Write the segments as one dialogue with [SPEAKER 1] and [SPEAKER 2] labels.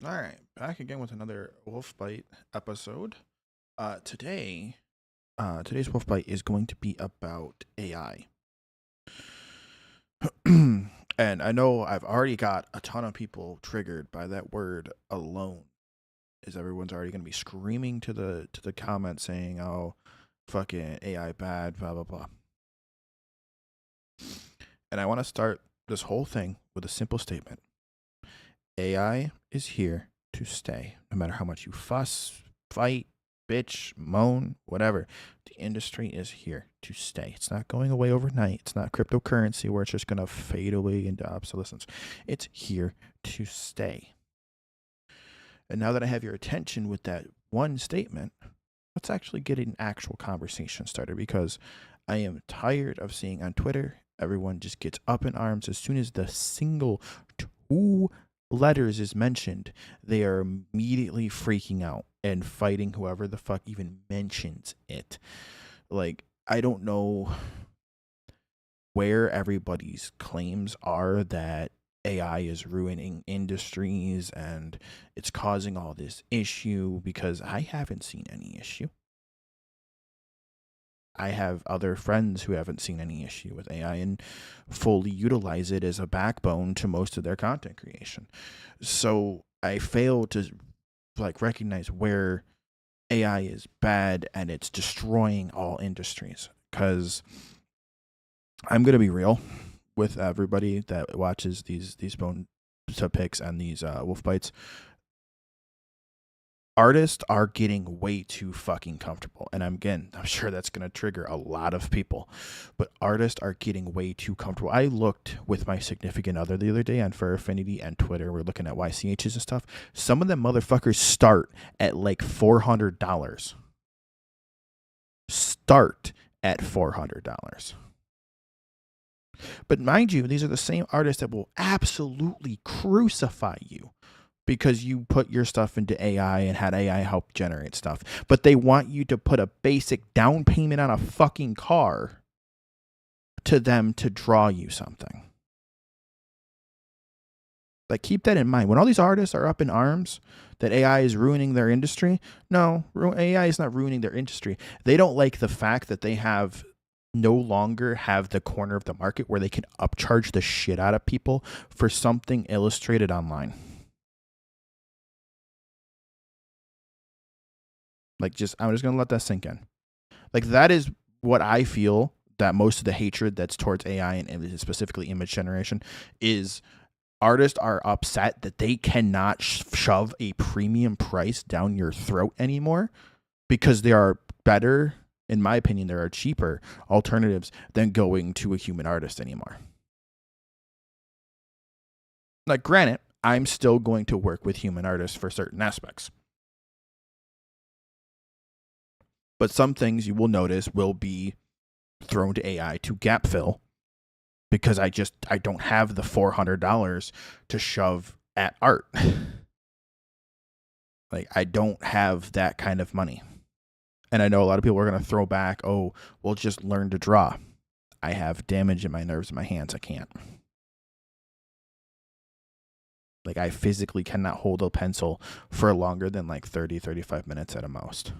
[SPEAKER 1] All right, back again with another Wolf Bite episode. Today, today's Wolf Bite is going to be about AI. And I know I've already got a ton of people triggered by that word alone. Is everyone's already going to be screaming to the comments saying, "Oh, fucking AI bad, blah blah blah." And I want to start this whole thing with a simple statement: AI is here to stay, no matter how much you fuss, fight, bitch, moan, whatever. The industry is here to stay. It's not going away overnight. It's not cryptocurrency where it's just going to fade away into obsolescence. It's here to stay. And now that I have your attention with that one statement, let's actually get an actual conversation started because I am tired of seeing on Twitter everyone just gets up in arms as soon as the single two letters is mentioned. They are immediately freaking out and fighting whoever the fuck even mentions it. Like, I don't know where everybody's claims are that AI is ruining industries and it's causing all this issue because I haven't seen any issue. I have other friends who haven't seen any issue with AI and fully utilize it as a backbone to most of their content creation. So I fail to recognize where AI is bad and it's destroying all industries. Because I'm gonna be real with everybody that watches these bone picks and these wolf bites. Artists are getting way too fucking comfortable. And I'm sure that's going to trigger a lot of people, but artists are getting way too comfortable. I looked with my significant other the other day on Fur Affinity and Twitter. We're looking at YCHs and stuff. Some of them motherfuckers start at like $400. Start at $400. But mind you, these are the same artists that will absolutely crucify you because you put your stuff into AI and had AI help generate stuff. But they want you to put a basic down payment on a fucking car to them to draw you something. Like, keep that in mind. When all these artists are up in arms that AI is ruining their industry, no, AI is not ruining their industry. They don't like the fact that they have no longer have the corner of the market where they can upcharge the shit out of people for something illustrated online. I'm just gonna let that sink in. Like, that is what I feel that most of the hatred that's towards AI and specifically image generation is. Artists are upset that they cannot shove a premium price down your throat anymore because there are better, in my opinion, there are cheaper alternatives than going to a human artist anymore. Like, granted, I'm still going to work with human artists for certain aspects. But some things you will notice will be thrown to AI to gap fill because I don't have the $400 to shove at art. Like, I don't have that kind of money. And I know a lot of people are going to throw back, "Oh, well, just learn to draw." I have damage in my nerves in my hands. I can't. Like, I physically cannot hold a pencil for longer than like 30, 35 minutes at a most.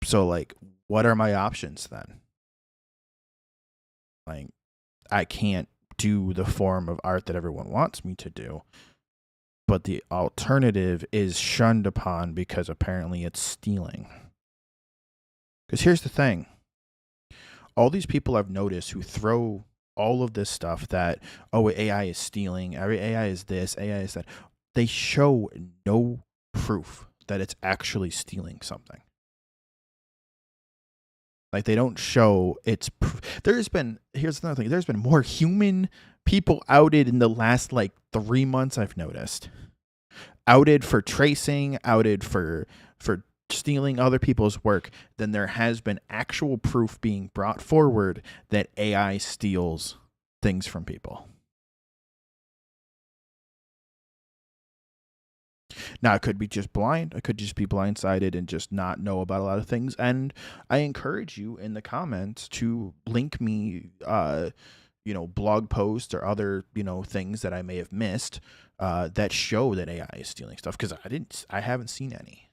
[SPEAKER 1] So, like, what are my options then? Like, I can't do the form of art that everyone wants me to do, but the alternative is shunned upon because apparently it's stealing. Because here's the thing: all these people I've noticed who throw all of this stuff that, oh, AI is stealing, every AI is this, AI is that, they show no proof that it's actually stealing something. Like, they don't show it's. Here's another thing: there's been more human people outed in the last like 3 months. I've noticed outed for tracing, outed for stealing other people's work than there has been actual proof being brought forward that AI steals things from people. Now, it could be just blind. I could just be blindsided and just not know about a lot of things. And I encourage you in the comments to link me blog posts or other, things that I may have missed that show that AI is stealing stuff, because I haven't seen any.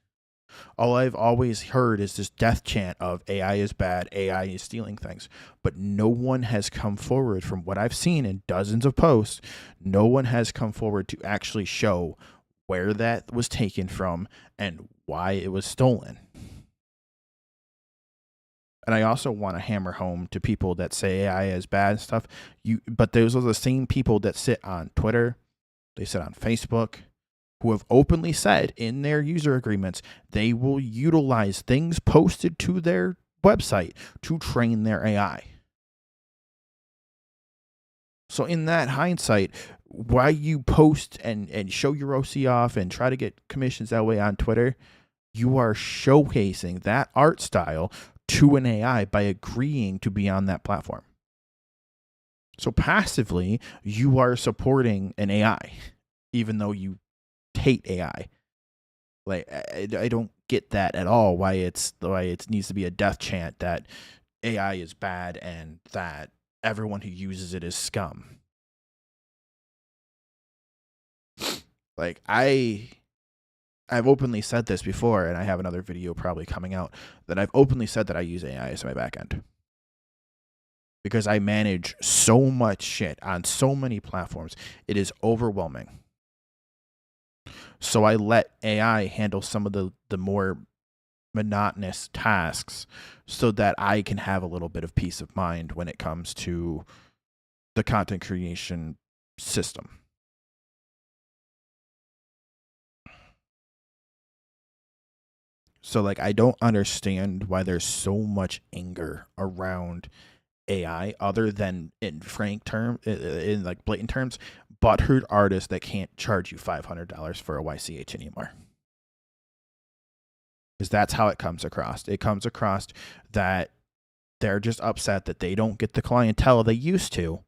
[SPEAKER 1] All I've always heard is this death chant of AI is bad, AI is stealing things. But no one has come forward, from what I've seen in dozens of posts, no one has come forward to actually show where that was taken from and why it was stolen. And I also want to hammer home to people that say AI is bad and stuff. But those are the same people that sit on Twitter, they sit on Facebook, who have openly said in their user agreements they will utilize things posted to their website to train their AI. So in that hindsight, why you post and show your OC off and try to get commissions that way on Twitter, you are showcasing that art style to an AI by agreeing to be on that platform. So passively, you are supporting an AI, even though you hate AI. Like, I don't get that at all. Why it needs to be a death chant that AI is bad and that everyone who uses it is scum. Like, I've openly said this before, and I have another video probably coming out, that I've openly said that I use AI as my backend. Because I manage so much shit on so many platforms. It is overwhelming. So I let AI handle some of the more monotonous tasks so that I can have a little bit of peace of mind when it comes to the content creation system. So, like, I don't understand why there's so much anger around AI, other than in like blatant terms, butthurt artists that can't charge you $500 for a YCH anymore. Because that's how it comes across. It comes across that they're just upset that they don't get the clientele they used to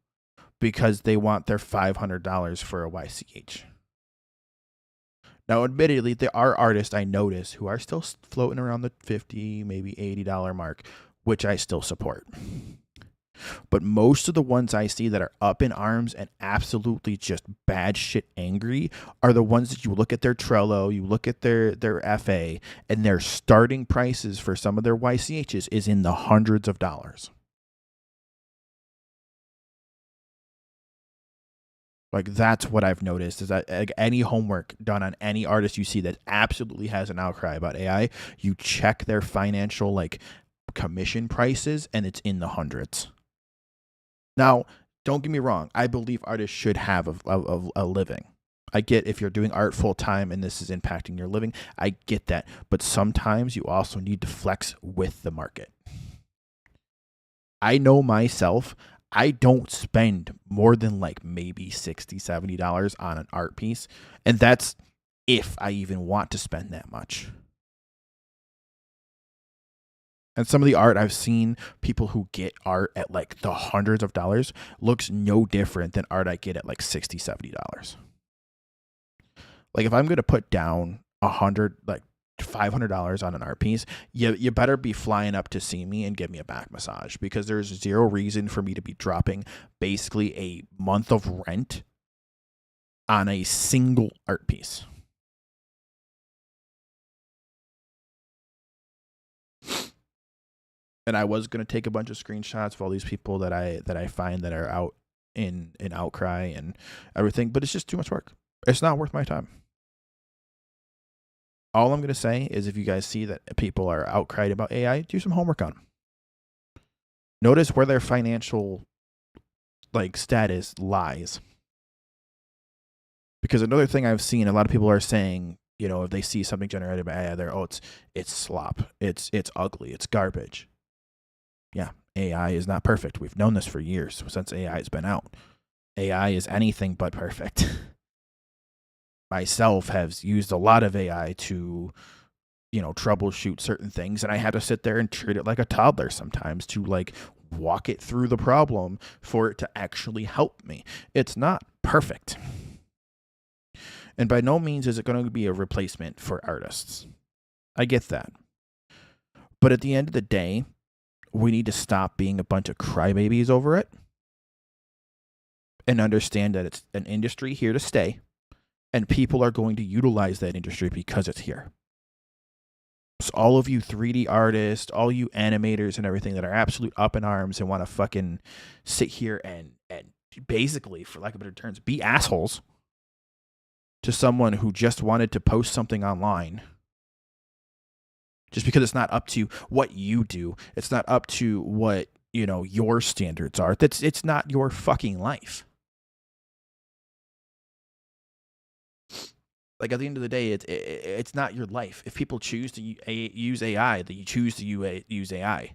[SPEAKER 1] because they want their $500 for a YCH. Now, admittedly, there are artists I notice who are still floating around the $50, maybe $80 mark, which I still support. But most of the ones I see that are up in arms and absolutely just bad shit angry are the ones that you look at their Trello, you look at their FA, and their starting prices for some of their YCHs is in the hundreds of dollars. Like, that's what I've noticed, is that any homework done on any artist you see that absolutely has an outcry about AI, you check their financial, like, commission prices, and it's in the hundreds. Now, don't get me wrong. I believe artists should have a living. I get if you're doing art full time and this is impacting your living. I get that. But sometimes you also need to flex with the market. I know myself, I don't spend more than like maybe $60, $70 on an art piece. And that's if I even want to spend that much. And some of the art I've seen, people who get art at like the hundreds of dollars, looks no different than art I get at like $60, $70. Like, if I'm going to put down $500 on an art piece, you better be flying up to see me and give me a back massage, because there's zero reason for me to be dropping basically a month of rent on a single art piece. And I was gonna take a bunch of screenshots of all these people that I find that are out in outcry and everything, but it's just too much work. It's not worth my time. All I'm gonna say is, if you guys see that people are outcried about AI, do some homework on them. Notice where their financial status lies. Because another thing I've seen, a lot of people are saying, if they see something generated by AI, it's slop, it's ugly, it's garbage. Yeah, AI is not perfect. We've known this for years, since AI has been out. AI is anything but perfect. Myself has used a lot of AI to, troubleshoot certain things, and I had to sit there and treat it like a toddler sometimes to walk it through the problem for it to actually help me. It's not perfect. And by no means is it going to be a replacement for artists. I get that. But at the end of the day, we need to stop being a bunch of crybabies over it and understand that it's an industry here to stay, and people are going to utilize that industry because it's here. So all of you 3D artists, all you animators and everything that are absolute up in arms and want to fucking sit here and basically, for lack of better terms, be assholes to someone who just wanted to post something online, just because it's not up to what you do, it's not up to what, you know, your standards are. It's not your fucking life. Like, at the end of the day, it's not your life. If people choose to use AI, then you choose to use AI.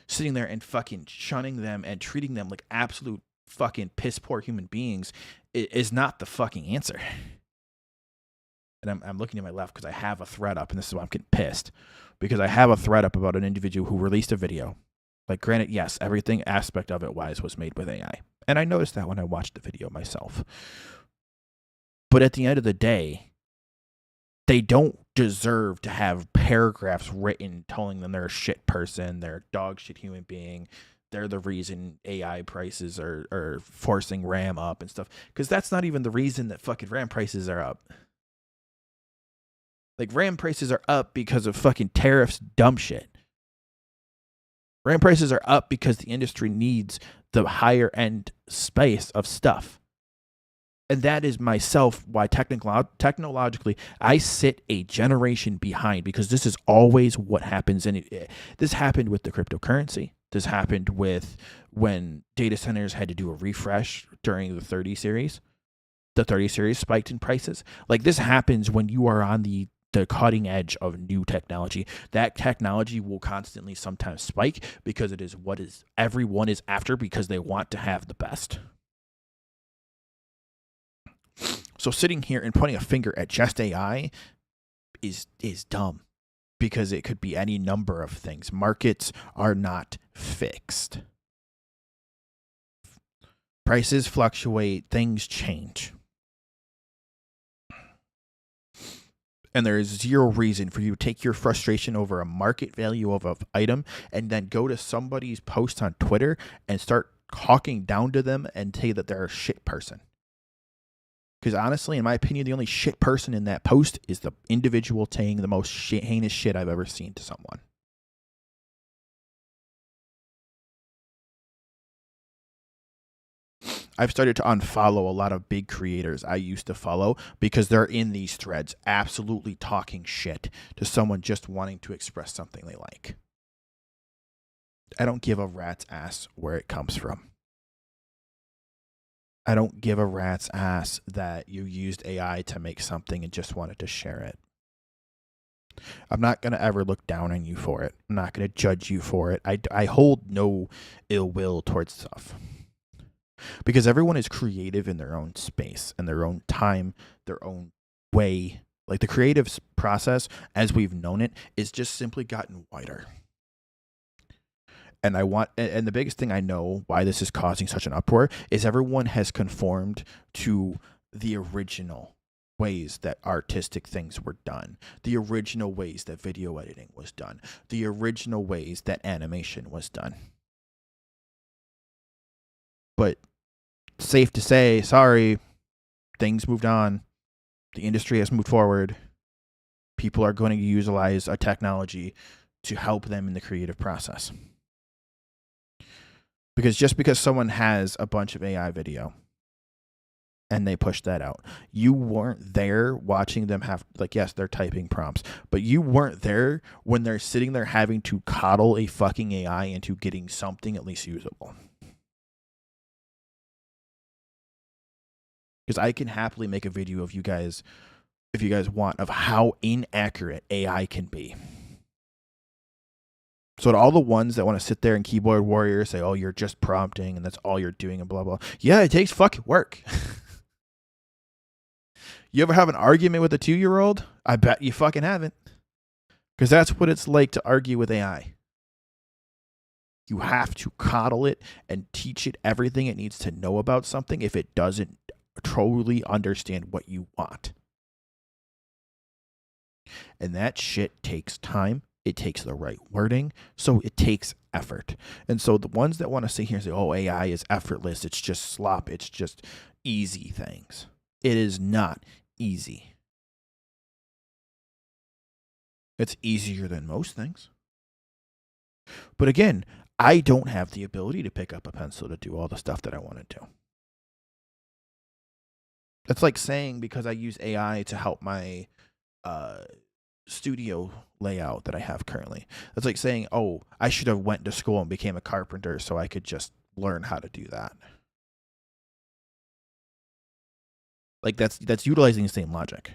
[SPEAKER 1] Sitting there and fucking shunning them and treating them like absolute fucking piss poor human beings is not the fucking answer. And I'm looking to my left because I have a thread up, and this is why I'm getting pissed, because I have a thread up about an individual who released a video. Like, granted, yes, everything aspect of it was made with AI, and I noticed that when I watched the video myself. But at the end of the day, they don't deserve to have paragraphs written telling them they're a shit person, they're a dog shit human being, they're the reason AI prices are forcing RAM up and stuff. Because that's not even the reason that fucking RAM prices are up. Like, RAM prices are up because of fucking tariffs, dumb shit. RAM prices are up because the industry needs the higher end space of stuff. And that is myself why technologically I sit a generation behind, because this is always what happens. And this happened with the cryptocurrency. This happened with when data centers had to do a refresh during the 30 series. The 30 series spiked in prices. Like, this happens when you are on the cutting edge of new technology. That technology will constantly sometimes spike because it is what is everyone is after, because they want to have the best. So sitting here and pointing a finger at just AI is dumb, because it could be any number of things. Markets are not fixed. Prices fluctuate, things change. And there is zero reason for you to take your frustration over a market value of an item and then go to somebody's post on Twitter and start talking down to them and say that they're a shit person. Because honestly, in my opinion, the only shit person in that post is the individual saying the most heinous shit I've ever seen to someone. I've started to unfollow a lot of big creators I used to follow because they're in these threads absolutely talking shit to someone just wanting to express something they like. I don't give a rat's ass where it comes from. I don't give a rat's ass that you used AI to make something and just wanted to share it. I'm not going to ever look down on you for it. I'm not going to judge you for it. I hold no ill will towards stuff. Because everyone is creative in their own space, in their own time, their own way. Like, the creative process, as we've known it, is just simply gotten wider. And the biggest thing I know why this is causing such an uproar is everyone has conformed to the original ways that artistic things were done, the original ways that video editing was done, the original ways that animation was done. But safe to say, sorry, things moved on. The industry has moved forward. People are going to utilize a technology to help them in the creative process. Because just because someone has a bunch of AI video and they push that out, you weren't there watching them have, like, yes, they're typing prompts, but you weren't there when they're sitting there having to coddle a fucking AI into getting something at least usable. Because I can happily make a video of you guys, if you guys want, of how inaccurate AI can be. So to all the ones that want to sit there and keyboard warrior say, oh, you're just prompting and that's all you're doing and blah, blah. Yeah, it takes fucking work. You ever have an argument with a 2-year-old? I bet you fucking haven't. Because that's what it's like to argue with AI. You have to coddle it and teach it everything it needs to know about something if it doesn't truly understand what you want. And that shit takes time, It takes the right wording. So it takes effort. And so the ones that want to sit here and say, oh, AI is effortless, it's just slop, it's just easy things. It is not easy. It's easier than most things. But again, I don't have the ability to pick up a pencil to do all the stuff that I want to do. That's like saying because I use AI to help my studio layout that I have currently. That's like saying, oh, I should have went to school and became a carpenter so I could just learn how to do that. Like that's utilizing the same logic.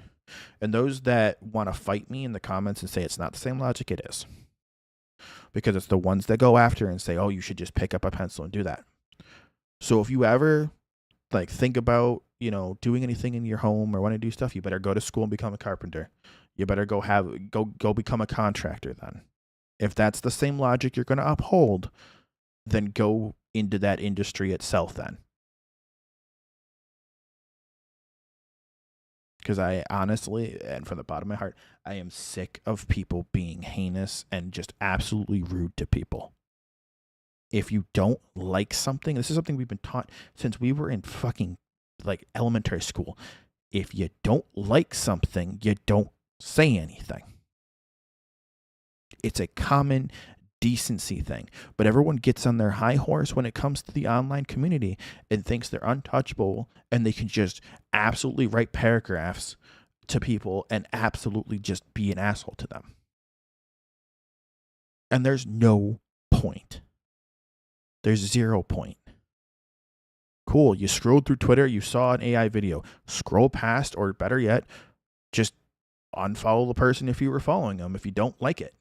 [SPEAKER 1] And those that want to fight me in the comments and say it's not the same logic, it is. Because it's the ones that go after and say, oh, you should just pick up a pencil and do that. So if you ever like think about, doing anything in your home or want to do stuff, you better go to school and become a carpenter. You better go become a contractor then. If that's the same logic you're going to uphold, then go into that industry itself then. Because I honestly, and from the bottom of my heart, I am sick of people being heinous and just absolutely rude to people. If you don't like something, this is something we've been taught since we were in fucking like elementary school. If you don't like something, you don't say anything. It's a common decency thing. But everyone gets on their high horse when it comes to the online community and thinks they're untouchable and they can just absolutely write paragraphs to people and absolutely just be an asshole to them. And there's no point. There's 0 point. Cool, you scrolled through Twitter, you saw an AI video. Scroll past, or better yet, just unfollow the person if you were following them if you don't like it.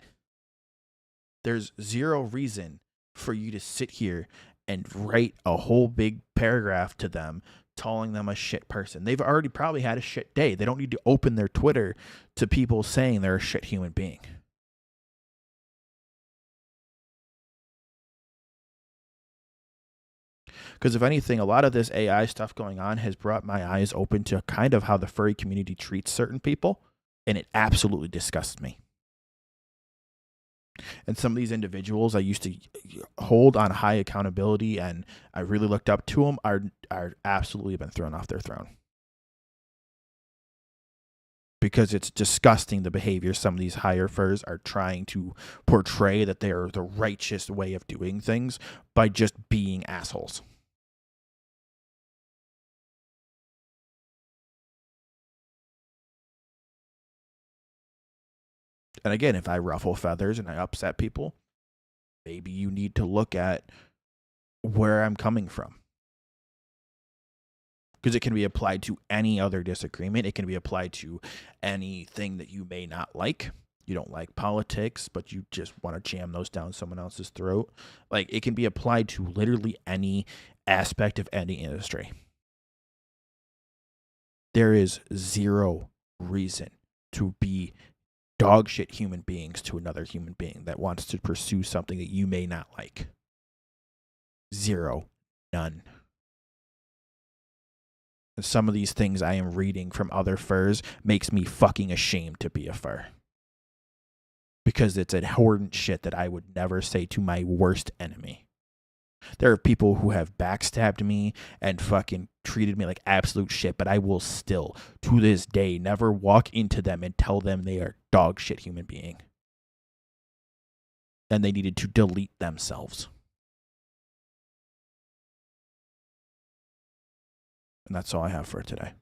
[SPEAKER 1] There's 0 reason for you to sit here and write a whole big paragraph to them calling them a shit person. They've already probably had a shit day. They don't need to open their Twitter to people saying they're a shit human being. Because if anything, a lot of this AI stuff going on has brought my eyes open to kind of how the furry community treats certain people, and it absolutely disgusts me. And some of these individuals I used to hold on high accountability and I really looked up to them are absolutely been thrown off their throne. Because it's disgusting the behavior some of these higher furs are trying to portray that they are the righteous way of doing things by just being assholes. And again, if I ruffle feathers and I upset people, maybe you need to look at where I'm coming from. Because it can be applied to any other disagreement. It can be applied to anything that you may not like. You don't like politics, but you just want to jam those down someone else's throat. Like, it can be applied to literally any aspect of any industry. There is 0 reason to be dog shit human beings to another human being that wants to pursue something that you may not like. 0. None. And some of these things I am reading from other furs makes me fucking ashamed to be a fur. Because it's abhorrent shit that I would never say to my worst enemy. There are people who have backstabbed me and fucking treated me like absolute shit, but I will still, to this day, never walk into them and tell them they are dog shit human being. And they needed to delete themselves. And that's all I have for today.